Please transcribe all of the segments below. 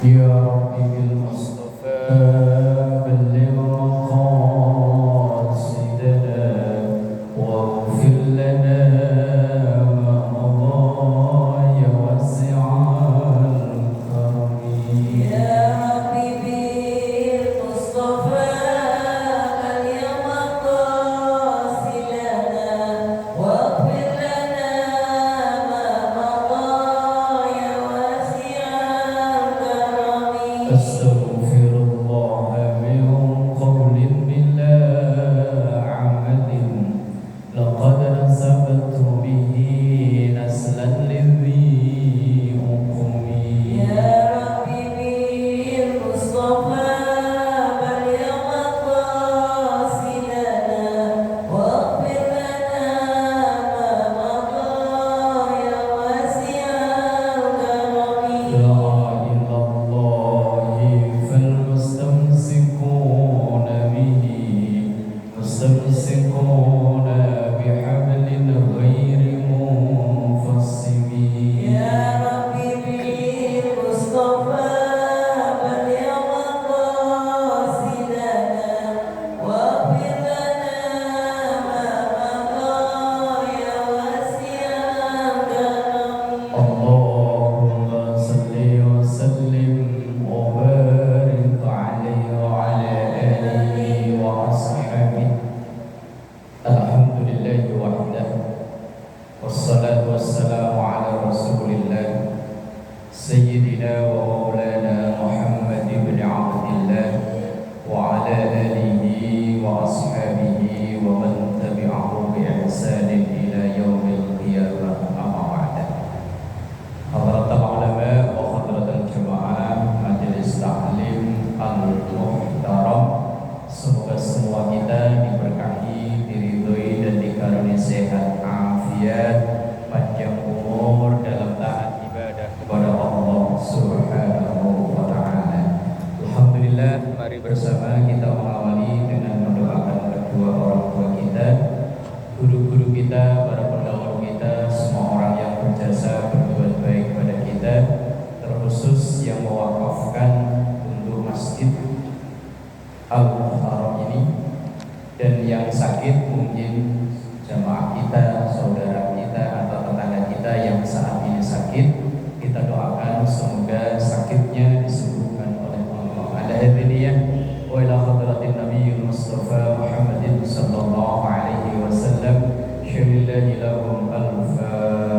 يا رب بالمصطفى بلغ مقاصدنا واغفر لنا ما مضى يا واسع الكرم يا ربي بالمصطفى اليوم قاصدنا واغفر لنا ما مضى يا واسع الكرم أستغفر الله من قول بلا عمل لقد نسبت به نسلا لذي أقم يا ربي بالمصطفى اليوم قاصدنا واغفر لنا ما مضى يا واسع الكرم لا إلى الله فالمستمسكون به مستمسكون بحبل غير منفصم يا ربي بالمصطفى اليوم قاصدنا واغفر لنا ما مضى يا واسع الكرم اللهم صل وسلم وبارك عليه وعلى آله وأصحابه الحمد لله وحده والصلاة والسلام على رسول الله سيدنا ومولانا محمد بن عبد الله وعلى آله وأصحابه ومن تبعه بإحسان إلى يوم القيامة أما بعد حضرات العلماء وحضرات الجماعة Majelis Taklim Al-Muhtaram, semoga semua kita diberkahi, diridhoi dan dikaruniai sehat afiat, panjang umur dalam taat ibadah kepada Allah Subhanahu wa taala. Alhamdulillah, mari bersama kita mengawali dengan mendoakan kedua orang tua kita, guru-guru kita, para pendahulu kita, semua orang yang berjasa berbuat baik kepada kita, terkhusus yang mewakafkan untuk Masjid Al-Muhtaram ini, dan yang sakit mungkin jamaah kita, saudara kita atau tetangga kita yang saat ini sakit, kita doakan semoga sakitnya disembuhkan oleh Allah. Ada hadiniyah wa ila hadratin Nabiyil Mustafa Muhammadin sallallahu alaihi wasallam. Syarillahi lahum al-Fatihah.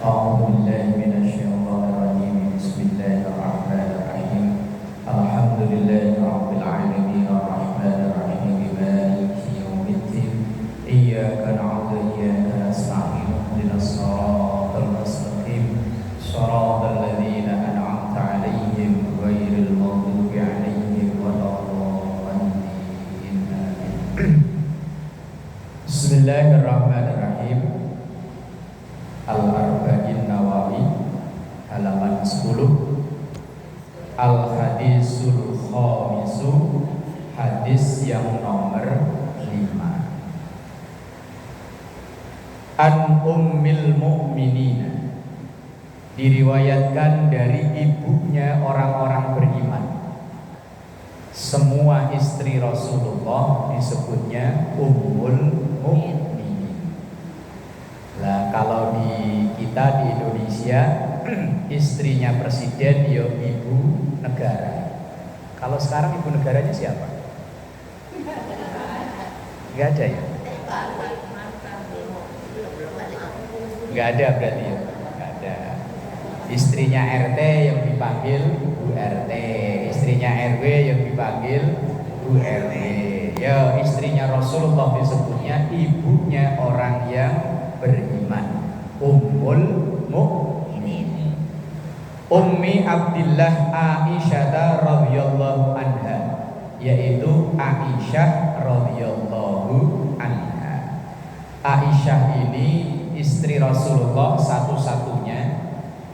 A'udzu billahi minasyaitonir rajim. Bismillahirrahmanirrahim. Alhamdulillahi rabbil alamin arrahmanir rahim maliki yaumiddin. Iyyaka na'budu wa iyyaka nasta'in. Ihdinas siratal mustaqim. Shiratal ladzina an'amta 'alaihim ghairil maghdubi 'alaihim waladdallin. Amin. Bismillahirrahmanirrahim. Al-Arba'in Nawawi halaman 10. Al-Hadisul Khamisu, hadis yang nomor 5. An Ummil Mu'minin, diriwayatkan dari ibunya orang-orang beriman. Semua istri Rasulullah disebutnya Ummul Mu'minin. Lah kalau di kita di Indonesia istrinya presiden ya ibu negara. Kalau sekarang ibu negaranya siapa? Enggak ada ya? Enggak ada berarti ya? Enggak ada. Istrinya RT yang dipanggil Bu RT, istrinya RW yang dipanggil Bu RW. Ya, istrinya Rasulullah disebutnya ibunya orang yang beriman, Ummul Mu'minin. Ummi Abdillah Aisyah radhiyallahu anha, yaitu Aisyah radhiyallahu anha. Aisyah ini istri Rasulullah satu-satunya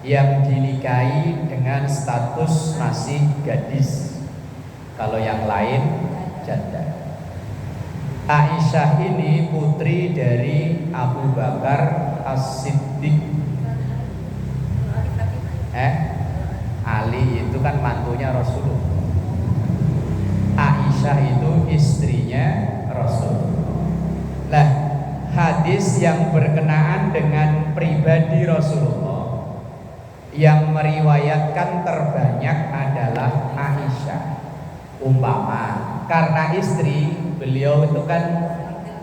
yang dinikahi dengan status masih gadis. Kalau yang lain janda. Aisyah ini putri dari Abu Bakar As-Siddiq. hadis yang berkenaan dengan pribadi Rasulullah. Yang meriwayatkan terbanyak adalah Aisyah. Umpama karena istri beliau itu kan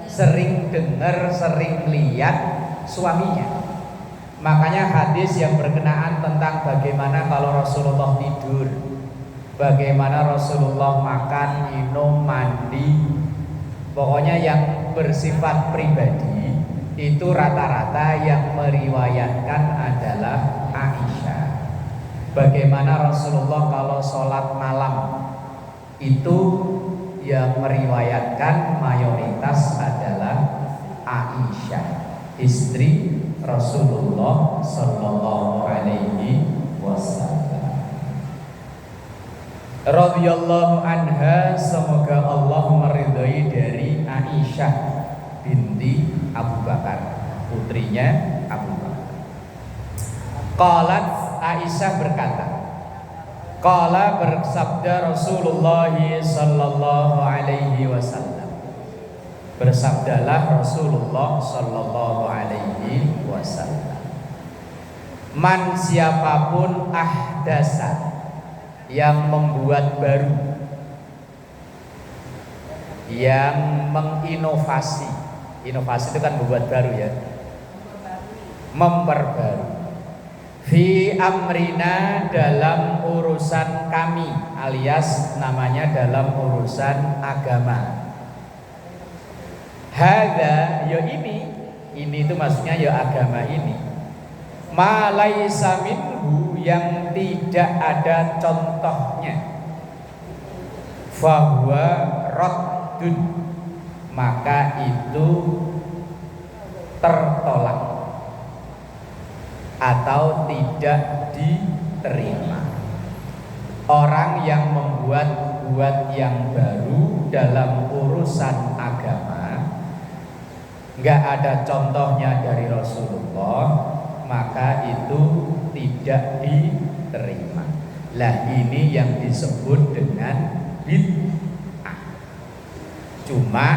sering dengar, sering lihat suaminya. Makanya hadis yang berkenaan tentang bagaimana kalau Rasulullah tidur, bagaimana Rasulullah makan, minum, mandi, pokoknya yang bersifat pribadi itu rata-rata yang meriwayatkan adalah Aisyah. Bagaimana Rasulullah kalau sholat malam, itu yang meriwayatkan mayoritas adalah Aisyah, istri Rasulullah Sallallahu Alaihi Wasallam. Radhiyallahu anha, semoga Allah meridhai dari Aisyah binti Abu Bakar, putrinya Abu Bakar. Qalat, Aisyah berkata, qala bersabda Rasulullah sallallahu alaihi wasallam. Bersabdalah Rasulullah sallallahu alaihi wasallam. Man, siapapun ahdasa, yang membuat baru, yang menginovasi. Inovasi itu kan membuat baru ya, memperbarui. Fi amrina, dalam urusan kami, alias namanya dalam urusan agama. Hadza, ya ini itu maksudnya ya agama ini. Ma laisa minhu, yang tidak ada contohnya. Fahuwa raddun, maka itu tertolak atau tidak diterima. Orang yang membuat yang baru dalam urusan agama, nggak ada contohnya dari Rasulullah, maka itu tidak diterima. Lah ini yang disebut dengan bid'ah. Cuma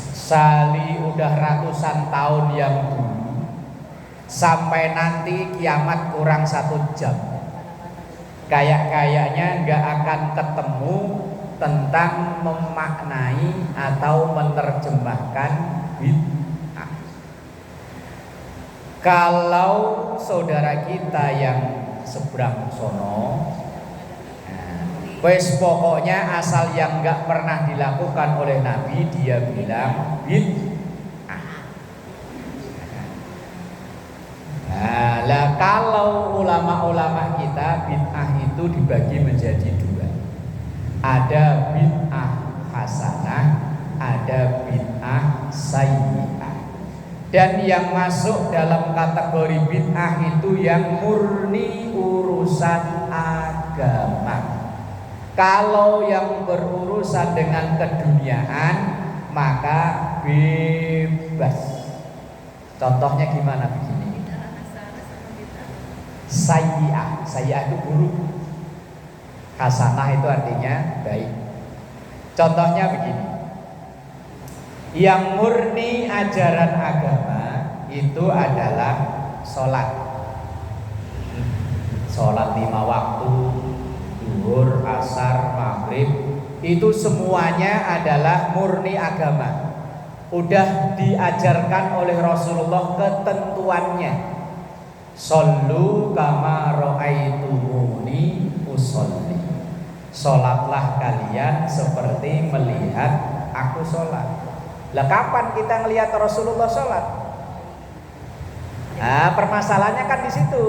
sali udah ratusan tahun yang dulu, sampai nanti kiamat kurang 1 jam, kayaknya nggak akan ketemu tentang memaknai atau menerjemahkan bid'ah. Kalau saudara kita yang seberang sono, wes pokoknya asal yang nggak pernah dilakukan oleh Nabi, dia bilang bid'ah. Nah, kalau ulama-ulama kita, bid'ah itu dibagi menjadi 2. Ada bid'ah hasanah, ada bid'ah sayyi'ah. Dan yang masuk dalam kategori bid'ah itu yang murni urusan agama. Kalau yang berurusan dengan keduniaan, maka bebas. Contohnya gimana begini? Sayyi'ah, sayyi'ah itu buruk. Hasanah itu artinya baik. Contohnya begini. Yang murni ajaran agama itu adalah sholat. Sholat 5 waktu, zuhur, asar, maghrib, itu semuanya adalah murni agama. Udah diajarkan oleh Rasulullah ketentuannya. Shollu kama ra'aitumuni usolli. Sholatlah kalian seperti melihat aku sholat. Lah kapan kita ngelihat Rasulullah sholat? Nah, permasalahannya kan di situ.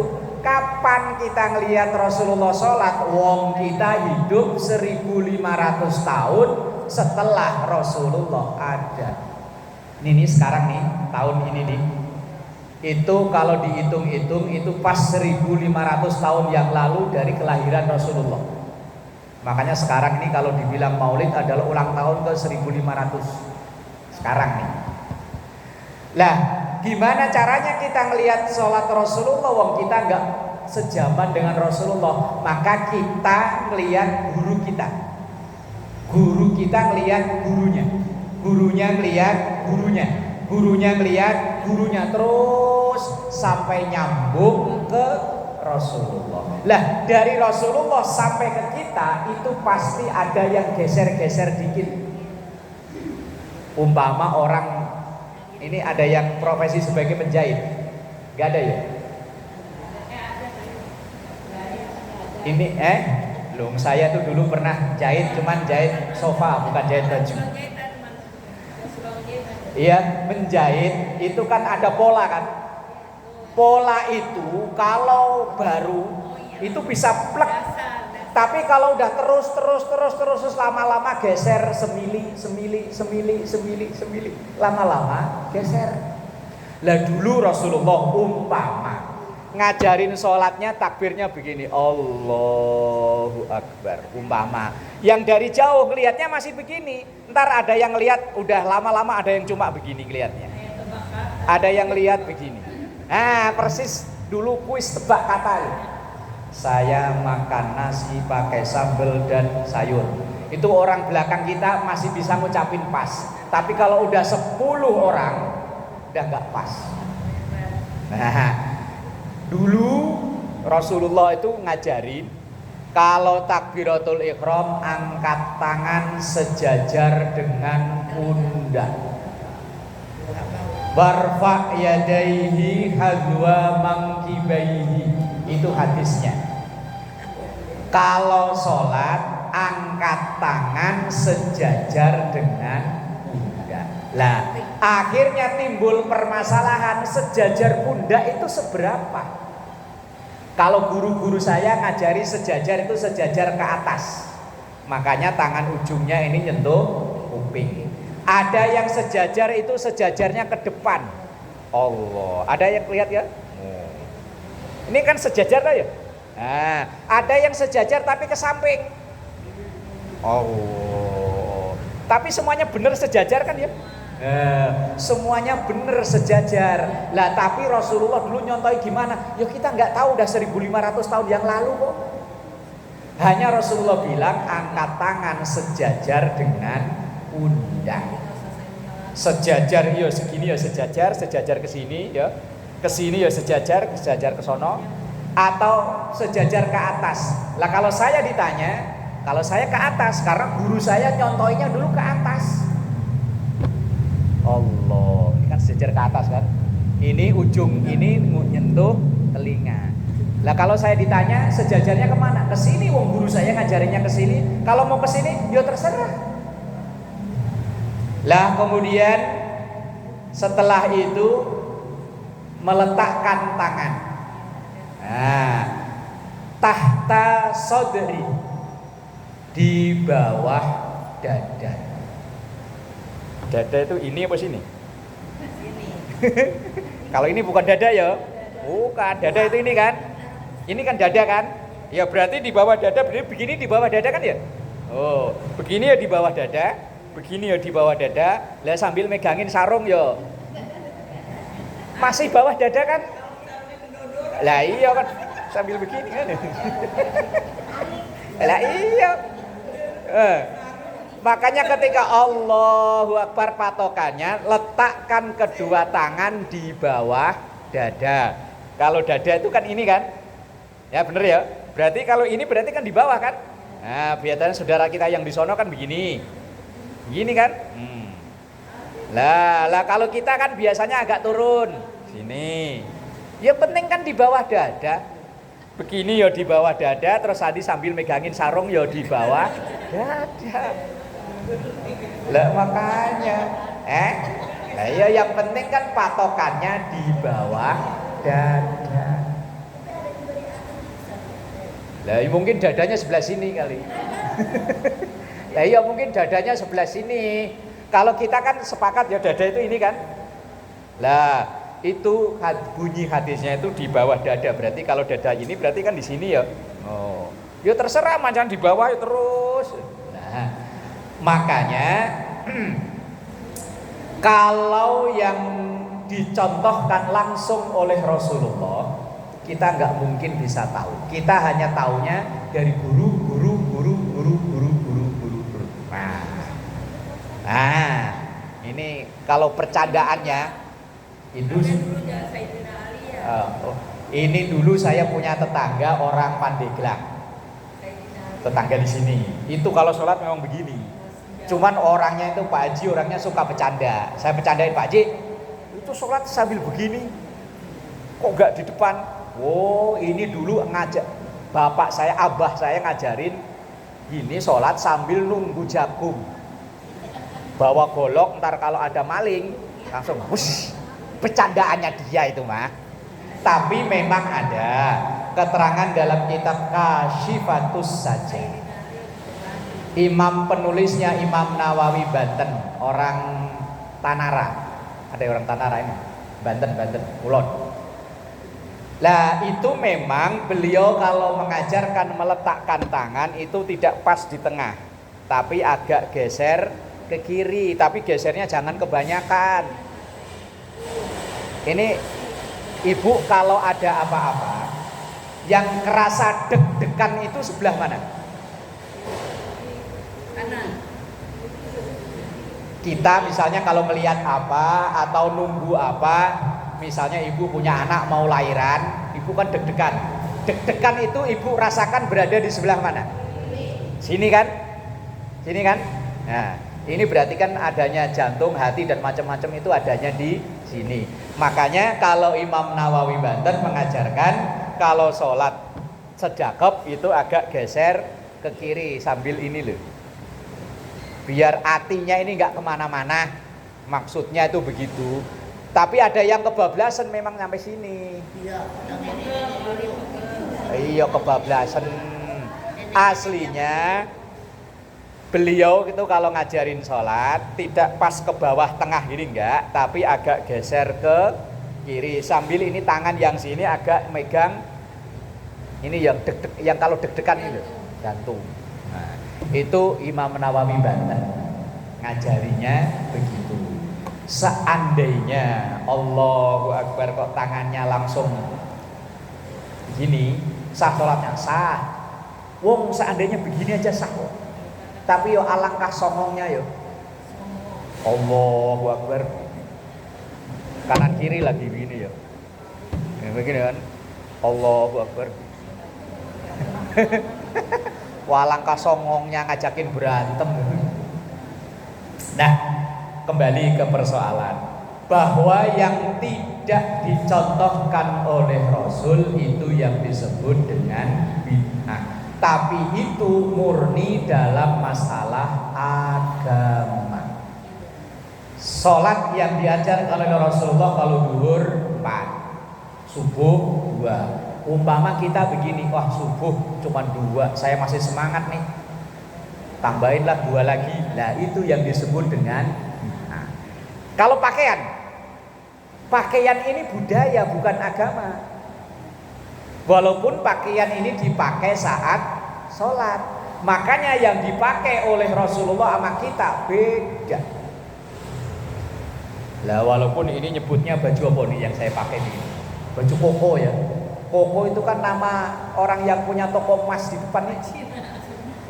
Kapan kita ngelihat Rasulullah sholat? Wong kita hidup 1500 tahun setelah Rasulullah ada. Ini sekarang nih, tahun ini nih. Itu kalau dihitung-hitung itu pas 1500 tahun yang lalu dari kelahiran Rasulullah. Makanya sekarang ini kalau dibilang maulid adalah ulang tahun ke 1500 sekarang nih. Lah, gimana caranya kita ngelihat sholat Rasulullah? Wong kita nggak sejaman dengan Rasulullah. Maka kita ngelihat guru kita. Guru kita ngelihat gurunya. Gurunya ngelihat gurunya ngelihat gurunya, terus sampai nyambung ke Rasulullah. Lah dari Rasulullah sampai ke kita itu pasti ada yang geser-geser dikit. Umpama orang ini ada yang profesi sebagai penjahit, nggak ada ya? Ini loh, saya tuh dulu pernah jahit, cuman jahit sofa bukan jahit baju. Iya, menjahit itu kan ada pola kan. Pola itu kalau baru itu bisa plek. Tapi kalau udah terus lama-lama geser semili, lama-lama geser. Lah dulu Rasulullah umpama ngajarin sholatnya takbirnya begini, Allahu Akbar, umpama. Yang dari jauh ngelihatnya masih begini. Ntar ada yang lihat udah lama-lama ada yang cuma begini ngelihatnya. Ada yang lihat begini. Nah persis dulu kuis tebak kata. Saya makan nasi pakai sambal dan sayur. Itu orang belakang kita masih bisa ngucapin pas. Tapi kalau udah 10 orang udah gak pas. Nah dulu Rasulullah itu ngajarin kalau takbiratul ihram angkat tangan sejajar dengan pundak. Warfa yadaihi hadwa mangkibaihi. Itu hadisnya. Kalau sholat angkat tangan sejajar dengan pundak. Lah akhirnya timbul permasalahan, sejajar pundak itu seberapa? Kalau guru-guru saya ngajari sejajar itu sejajar ke atas. Makanya tangan ujungnya ini nyentuh kuping. Ada yang sejajar itu sejajarnya ke depan. Allah, ada yang lihat ya? Ini kan sejajar kan ya? Nah, ada yang sejajar tapi ke samping. Oh, tapi semuanya benar sejajar kan ya? Semuanya benar sejajar. Lah tapi Rasulullah dulu nyontohi gimana? Ya kita nggak tahu, udah 1500 tahun yang lalu kok. Hanya Rasulullah bilang angkat tangan sejajar dengan pundak. Sejajar ya segini ya sejajar ke sini ya. Kesini ya sejajar ke sono, atau sejajar ke atas. Lah kalau saya ditanya, kalau saya ke atas karena guru saya nyontoinya dulu ke atas. Allah, ini kan sejajar ke atas kan? Ini ujung ini nyentuh telinga. Lah kalau saya ditanya sejajarnya kemana? Ke sini, wong guru saya ngajarinnya ke sini. Kalau mau ke sini, ya terserah. Lah kemudian setelah itu meletakkan tangan tahta sodri, di bawah dada. Dada itu ini apa sini? Kalau ini bukan dada ya, bukan, dada itu ini kan, ini kan dada kan, ya berarti di bawah dada, berarti begini di bawah dada kan ya. Oh, begini ya di bawah dada, begini ya di bawah dada. Lah sambil megangin sarung ya masih bawah dada kan? Lah iya kan sambil begini kan. Lah iya. Makanya ketika Allahu Akbar patokannya letakkan kedua tangan di bawah dada. Kalau dada itu kan ini kan? Ya bener ya. Berarti kalau ini berarti kan di bawah kan? Nah, biasanya saudara kita yang di sono kan begini. Begini kan? Lah kalau kita kan biasanya agak turun sini. Ya penting kan di bawah dada. Begini ya di bawah dada, terus tadi sambil megangin sarung ya di bawah dada. Lah makanya lah ya yang penting kan patokannya di bawah dada. Lah mungkin dadanya sebelah sini kali. Lah iya mungkin dadanya sebelah sini. Kalau kita kan sepakat ya dada itu ini kan. Lah itu bunyi hadisnya itu di bawah dada. Berarti kalau dada ini berarti kan di sini ya. Oh. Ya terserah macam di bawah ya terus. Nah, makanya kalau yang dicontohkan langsung oleh Rasulullah, kita nggak mungkin bisa tahu. Kita hanya taunya dari guru. ini kalau percandaannya itu ini dulu saya punya tetangga orang Pandeglang, tetangga di sini. Itu kalau sholat memang begini. Cuman orangnya itu Pak Haji orangnya suka bercanda. Saya bercandain Pak Haji, itu sholat sambil begini, kok gak di depan? Oh ini dulu ngajak bapak saya, abah saya ngajarin gini sholat sambil nunggu jagung. Bawa golok, ntar kalau ada maling langsung wush. Bercandaannya dia itu mah. Tapi memang ada keterangan dalam kitab Kasyifatus saja. Imam penulisnya Imam Nawawi Banten, orang Tanara. Ada orang Tanara ini, Banten, Kulon. Lah itu memang beliau kalau mengajarkan meletakkan tangan itu tidak pas di tengah, tapi agak geser ke kiri, tapi gesernya jangan kebanyakan. Ini ibu kalau ada apa-apa yang kerasa deg-degan itu sebelah mana? Kanan. Kita misalnya kalau melihat apa atau nunggu apa, misalnya ibu punya anak mau lahiran, ibu kan deg-degan. Deg-degan itu ibu rasakan berada di sebelah mana? Sini kan? Sini kan? Nah, ini berarti kan adanya jantung, hati dan macam-macam itu adanya di sini. Makanya kalau Imam Nawawi Banten mengajarkan kalau sholat sedekap itu agak geser ke kiri sambil ini loh. Biar hatinya ini nggak kemana-mana. Maksudnya itu begitu. Tapi ada yang kebablasan memang sampai sini. Iya kebablasan. Aslinya beliau itu kalau ngajarin sholat tidak pas ke bawah tengah gini enggak, tapi agak geser ke kiri sambil ini tangan yang sini agak megang ini yang deg-deg, yang kalau deg-degan itu jantung. Nah, itu Imam Nawawi Banten ngajarinya begitu. Seandainya Allahu Akbar kok tangannya langsung gini, sah sholatnya sah. Wong seandainya begini aja sah kok. Tapi yo alangkah songongnya yo. Allahu Akbar. Kanan kiri lagi begini yo. Ya, begini kan. Allahu Akbar. Wah alangkah songongnya ngajakin berantem. Nah, kembali ke persoalan bahwa yang tidak dicontohkan oleh Rasul itu yang disebut dengan bid'ah. Tapi itu murni dalam masalah agama. Sholat yang diajar oleh Rasulullah kalau duhur 4, subuh 2. Umpama kita begini, wah subuh cuma 2, saya masih semangat nih, tambahinlah 2 lagi. Nah itu yang disebut dengan bid'ah. Kalau pakaian ini budaya bukan agama. Walaupun pakaian ini dipakai saat sholat, makanya yang dipakai oleh Rasulullah sama kita beda. Lah walaupun ini nyebutnya baju apa nih yang saya pakai ini? Baju koko ya. Koko itu kan nama orang yang punya toko emas di depannya.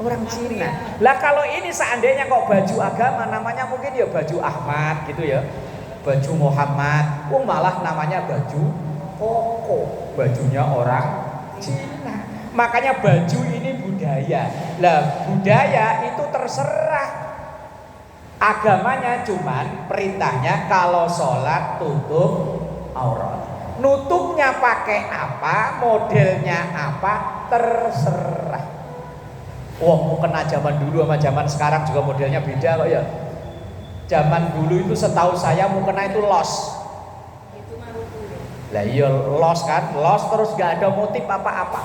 Orang Cina. Lah kalau ini seandainya kok baju agama, namanya mungkin ya baju Ahmad gitu ya, baju Muhammad. Malah namanya baju koko, bajunya orang Cina. Makanya baju ini budaya. Lah budaya itu terserah. Agamanya cuman perintahnya kalau sholat tutup aurat. Nutupnya pakai apa, modelnya apa, terserah. Wah, mukena zaman dulu sama zaman sekarang juga modelnya beda kok ya. Zaman dulu itu setahu saya mukena itu los. Lah iya los kan, los terus gak ada motif apa-apa.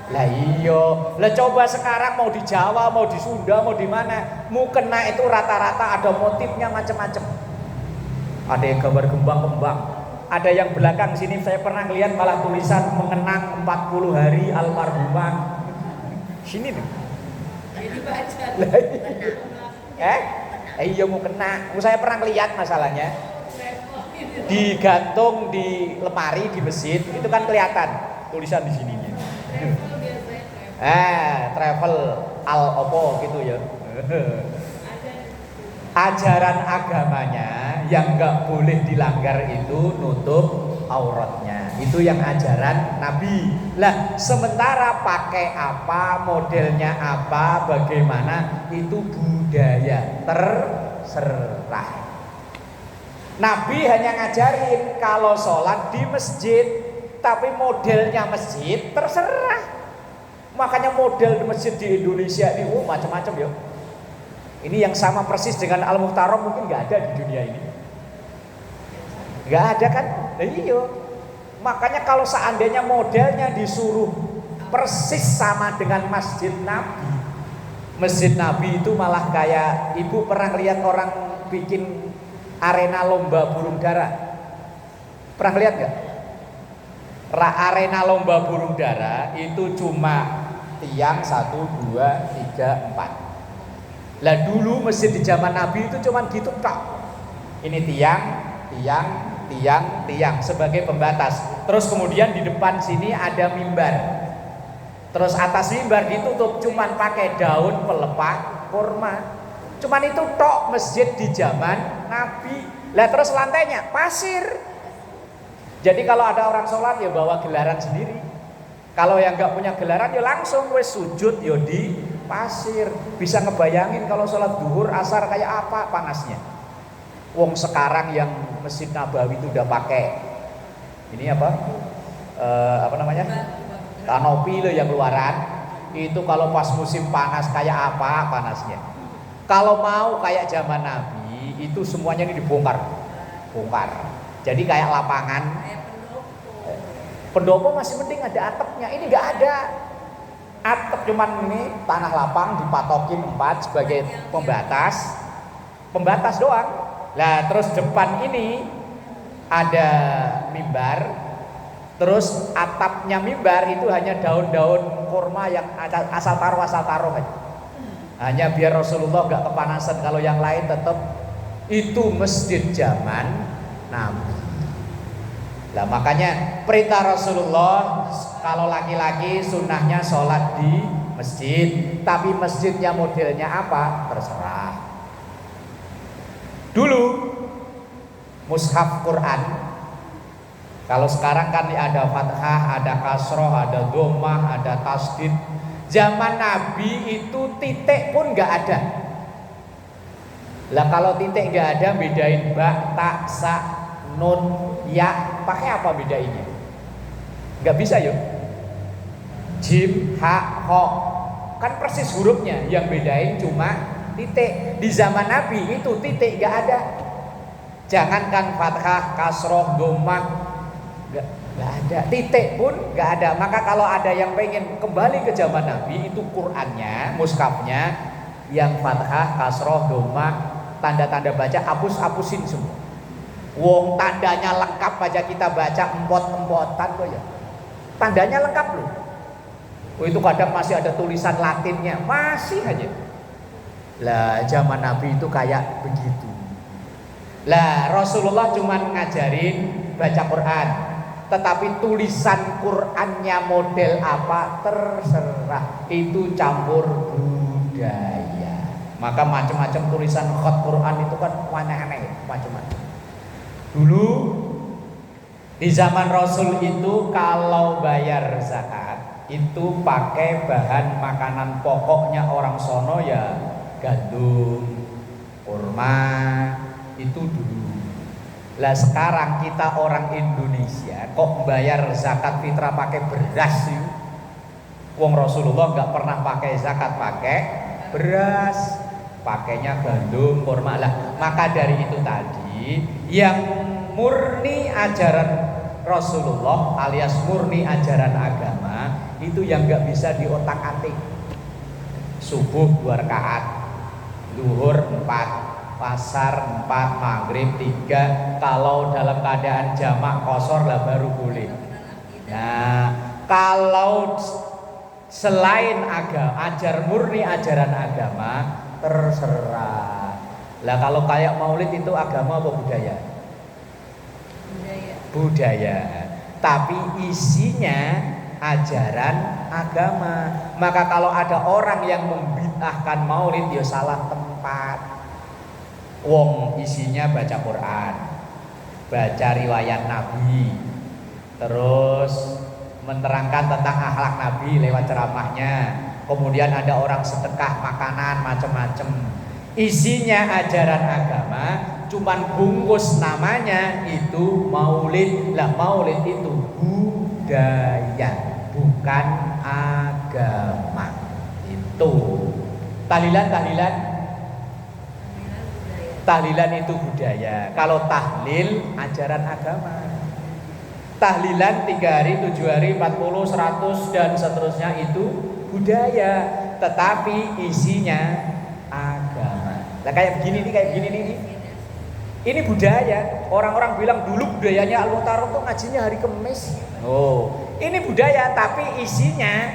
Lah iya, lah coba sekarang mau di Jawa, mau di Sunda, mau di mana, mukena itu rata-rata ada motifnya macam-macam. Ada yang gambar kembang-kembang, ada yang belakang sini saya pernah lihat malah tulisan mengenang 40 hari almarhumah. Sini nih. Jadi baca. Iya mukena. Saya pernah lihat masalahnya. Digantung di lemari di masjid itu kan kelihatan tulisan di sini. Travel al opo gitu ya. Ajaran agamanya yang nggak boleh dilanggar itu nutup auratnya. Itu yang ajaran Nabi. Lah, sementara pakai apa, modelnya apa, bagaimana, itu budaya, terserah. Nabi hanya ngajarin kalau sholat di masjid, tapi modelnya masjid terserah. Makanya model masjid di Indonesia ini macam-macam ya. Ini yang sama persis dengan Al-Muhtaram mungkin nggak ada di dunia ini. Nggak ada kan? Nah, iya. Makanya kalau seandainya modelnya disuruh persis sama dengan Masjid Nabi, Masjid Nabi itu malah kayak, ibu pernah lihat orang bikin arena lomba burung dara? Pernah lihat nggak? Arena lomba burung dara itu cuma tiang 1, 2, 3, 4. Lah dulu masjid di zaman Nabi itu cuma gitu tok. Ini tiang sebagai pembatas. Terus kemudian di depan sini ada mimbar. Terus atas mimbar ditutup cuman pakai daun pelepah kurma. Cuman itu tok masjid di zaman Nabi. Lah terus lantainya pasir. Jadi kalau ada orang sholat ya bawa gelaran sendiri. Kalau yang nggak punya gelaran ya langsung wes sujud ya di pasir. Bisa ngebayangin kalau sholat duhur asar kayak apa panasnya. Wong sekarang yang Masjid Nabawi itu udah pakai ini apa namanya, kanopi loh yang luaran. Itu kalau pas musim panas kayak apa panasnya. Kalau mau kayak zaman Nabi itu semuanya ini dibongkar. Jadi kayak lapangan. Pendopo masih penting ada atapnya. Ini nggak ada atap, cuman ini tanah lapang dipatokin 4 sebagai pembatas doang. Lah terus depan ini ada mimbar. Terus atapnya mimbar itu hanya daun-daun kurma yang asal taruh aja. Hanya biar Rasulullah nggak kepanasan. Kalau yang lain tetap itu masjid zaman Nabi. Lah makanya perintah Rasulullah kalau laki-laki sunnahnya sholat di masjid, tapi masjidnya modelnya apa terserah. Dulu mushaf Quran, kalau sekarang kan ada fathah, ada kasroh, ada dhammah, ada tasdid. Zaman Nabi itu titik pun nggak ada. Lah kalau titik nggak ada, bedain ba, ta, sa, nun, ya, pakai apa bedainnya? Nggak bisa yuk. Jim, ha, ho, kan persis hurufnya. Yang bedain cuma titik. Di zaman Nabi itu titik nggak ada. Jangankan fathah, kasroh, dhammah, nggak ada. Titik pun nggak ada. Maka kalau ada yang pengen kembali ke zaman Nabi, itu Qurannya, mushafnya, yang fathah, kasroh, dhammah, tanda-tanda baca hapusin semua. Wong tandanya lengkap aja kita baca empot-empotan kok ya. Tandanya lengkap loh. Itu kadang masih ada tulisan Latinnya, masih aja. Lah zaman Nabi itu kayak begitu. Lah Rasulullah cuma ngajarin baca Quran, tetapi tulisan Qurannya model apa terserah. Itu campur budaya. Maka macam-macam tulisan khat Quran itu kan aneh-aneh, macam-macam. Dulu di zaman Rasul itu kalau bayar zakat itu pakai bahan makanan pokoknya orang sono ya gandum, kurma, itu dulu. Lah sekarang kita orang Indonesia kok bayar zakat fitrah pakai beras sih? Wong Rasulullah nggak pernah pakai zakat pakai beras, pakainya gandum, kurma lah. Maka dari itu tadi yang murni ajaran Rasulullah alias murni ajaran agama itu yang nggak bisa diotak-atik. Subuh 2 rakaat, zuhur 4, asar 4, maghrib 3. Kalau dalam keadaan jamak qashar lah baru boleh. Nah, kalau selain murni ajaran agama terserah. Lah kalau kayak maulid itu agama apa budaya? Budaya. Tapi isinya ajaran agama. Maka kalau ada orang yang membid'ahkan maulid ya salah tempat. Wong isinya baca Quran, baca riwayat Nabi, terus menerangkan tentang akhlak Nabi lewat ceramahnya. Kemudian ada orang sedekah makanan macam-macam. Isinya ajaran agama, cuman bungkus namanya itu maulid. Lah maulid itu budaya, bukan agama. Itu tahlilan itu budaya. Kalau tahlil ajaran agama. Tahlilan 3 hari, 7 hari, 40, 100 dan seterusnya itu budaya, tetapi isinya agama. Nah kayak begini nih. Ini budaya. Orang-orang bilang dulu budayanya Al-Muhtaram tuh ngajinya hari Kamis. Oh, ini budaya tapi isinya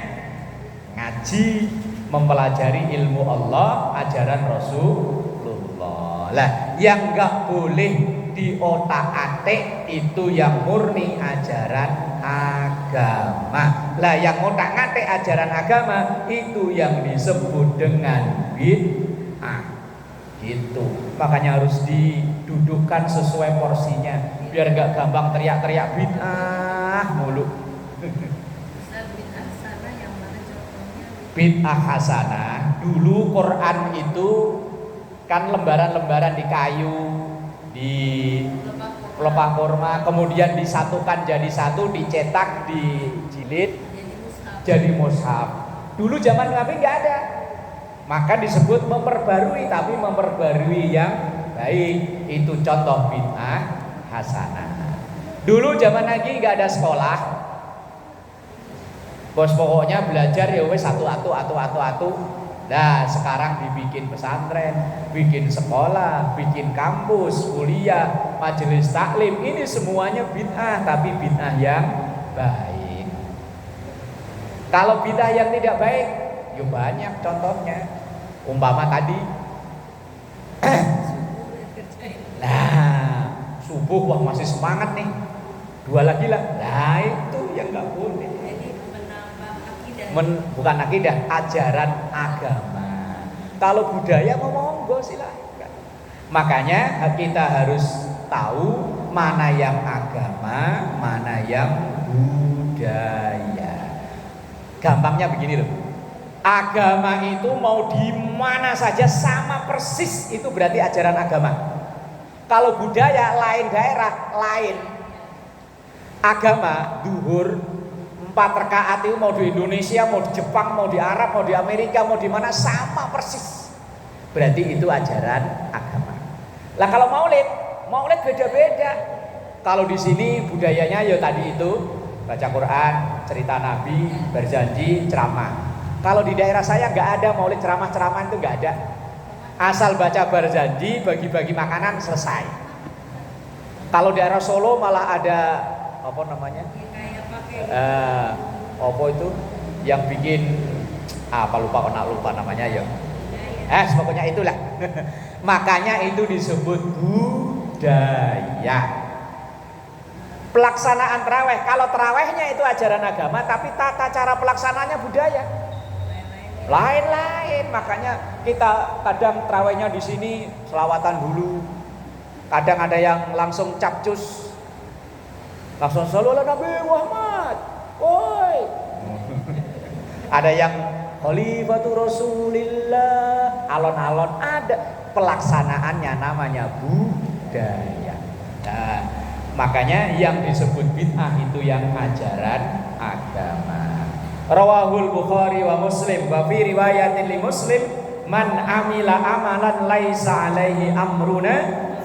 ngaji, mempelajari ilmu Allah, ajaran Rasulullah. Lah, yang enggak boleh diotak-atik itu yang murni ajaran agama. Lah, yang otak-atik ajaran agama itu yang disebut dengan bid'ah. Gitu. Makanya harus didudukkan sesuai porsinya biar enggak gampang teriak-teriak bid'ah mulu. Bid'ah hasanah, dulu Quran itu kan lembaran-lembaran di kayu, di pelepah kurma, kemudian disatukan jadi satu, dicetak, dijilid, jadi mushaf. Dulu zaman Nabi nggak ada, maka disebut memperbarui, tapi memperbarui yang baik. Itu contoh bid'ah hasanah. Dulu zaman Nabi nggak ada sekolah. Bos pokoknya belajar ya wes atu. Nah sekarang dibikin pesantren, bikin sekolah, bikin kampus, kuliah, majelis taklim. Ini semuanya bid'ah, tapi bid'ah yang baik. Kalau bid'ah yang tidak baik, ya banyak contohnya. Umpama tadi, nah subuh wah masih semangat nih, 2 lagi lah. Nah itu yang nggak boleh. Bukan akidah, ajaran agama. Kalau budaya mau monggo silahkan. Makanya kita harus tahu mana yang agama, mana yang budaya. Gampangnya begini loh. Agama itu mau di mana saja sama persis, itu berarti ajaran agama. Kalau budaya lain daerah lain. Agama duhur 4 rakaat itu mau di Indonesia, mau di Jepang, mau di Arab, mau di Amerika, mau di mana sama persis. Berarti itu ajaran agama. Lah kalau maulid beda-beda. Kalau di sini budayanya ya tadi itu baca Quran, cerita Nabi, berjanji, ceramah. Kalau di daerah saya nggak ada maulid ceramah itu nggak ada. Asal baca berjanji, bagi-bagi makanan selesai. Kalau daerah Solo malah ada apa namanya? Apa itu yang bikin lupa namanya ya. Pokoknya itulah. Makanya itu disebut budaya. Pelaksanaan tarawih, kalau tarawihnya itu ajaran agama, tapi tata cara pelaksananya budaya. Lain-lain. Makanya kita kadang tarawihnya di sini selawatan dulu. Kadang ada yang langsung capcus. Langsung sallallahu Nabi Muhammad. Woi. Ada yang Khalifatur Rasulillah, alon-alon, ada pelaksanaannya namanya budaya. Nah, makanya yang disebut bid'ah itu yang ajaran agama. Rawahul Bukhari wa Muslim wa fi riwayatin li Muslim man amila amalan laisa alaihi amruna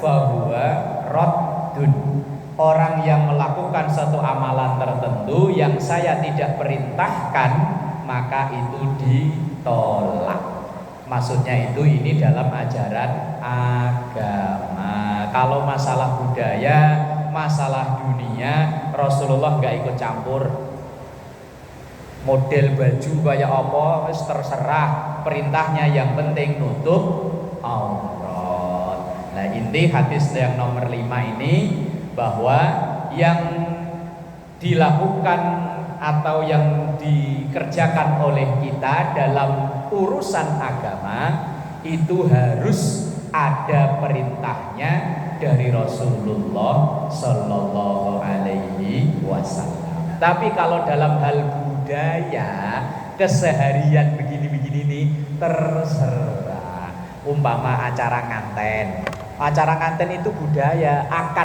fahuwa raddun. Orang yang melakukan satu amalan tertentu yang saya tidak perintahkan, maka itu ditolak. Maksudnya itu ini dalam ajaran agama. Kalau masalah budaya, masalah dunia, Rasulullah nggak ikut campur. Model baju kayak apa, wis terserah. Perintahnya yang penting nutup aurat. Nah inti hadis yang nomor 5 ini, bahwa yang dilakukan atau yang dikerjakan oleh kita dalam urusan agama itu harus ada perintahnya dari Rasulullah Shallallahu Alaihi Wasallam. Tapi kalau dalam hal budaya keseharian begini-begini nih terserah. Umpama acara nganten itu budaya, akan